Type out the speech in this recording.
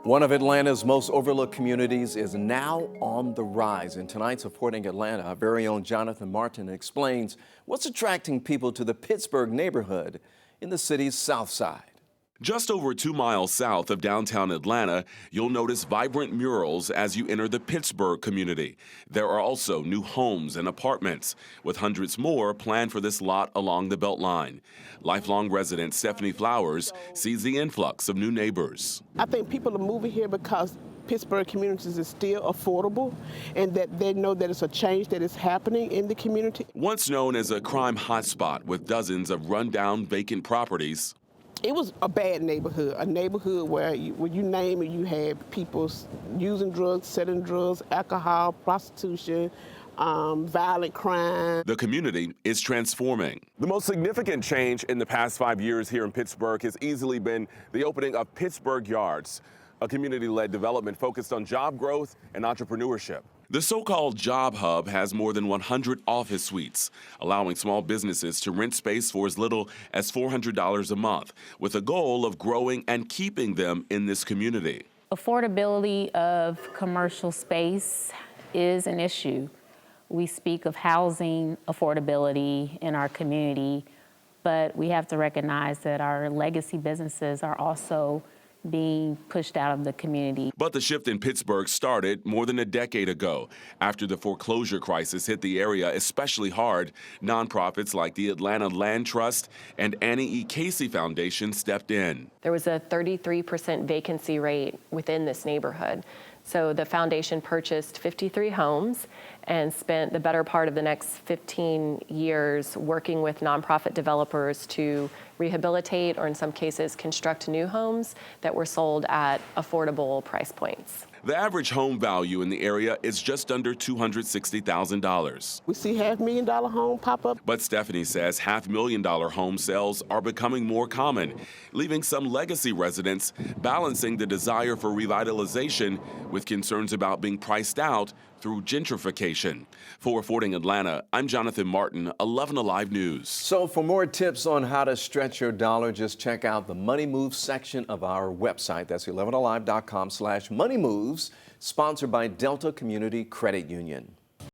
One of Atlanta's most overlooked communities is now on the rise. In tonight's Reporting Atlanta, our very own Jonathan Martin explains what's attracting people to the Pittsburgh neighborhood in the city's south side. Just over 2 miles south of downtown Atlanta, you'll notice vibrant murals as you enter the Pittsburgh community. There are also new homes and apartments, with hundreds more planned for this lot along the Beltline. Lifelong resident Stephanie Flowers sees the influx of new neighbors. I think people are moving here because Pittsburgh communities is still affordable and that they know that it's a change that is happening in the community. Once known as a crime hotspot with dozens of rundown vacant properties, it was a bad neighborhood, a neighborhood where when you name it, you had people using drugs, selling drugs, alcohol, prostitution, violent crime. The community is transforming. The most significant change in the past 5 years here in Pittsburgh has easily been the opening of Pittsburgh Yards, a community-led development focused on job growth and entrepreneurship. The so-called Job Hub has more than 100 office suites, allowing small businesses to rent space for as little as $400 a month, with a goal of growing and keeping them in this community. Affordability of commercial space is an issue. We speak of housing affordability in our community, but we have to recognize that our legacy businesses are also being pushed out of the community. But the shift in Pittsburgh started more than a decade ago. After the foreclosure crisis hit the area especially hard, nonprofits like the Atlanta Land Trust and Annie E. Casey Foundation stepped in. There was a 33% vacancy rate within this neighborhood. So the foundation purchased 53 homes and spent the better part of the next 15 years working with nonprofit developers to rehabilitate, or in some cases, construct new homes that were sold at affordable price points. The average home value in the area is just under $260,000. We see $500,000 home pop up. But Stephanie says $500,000 home sales are becoming more common, leaving some legacy residents balancing the desire for revitalization with concerns about being priced out through gentrification. For Reporting Atlanta, I'm Jonathan Martin, 11 Alive News. So for more tips on how to stretch your dollar, just check out the Money Moves section of our website. That's 11alive.com/moneymoves, sponsored by Delta Community Credit Union.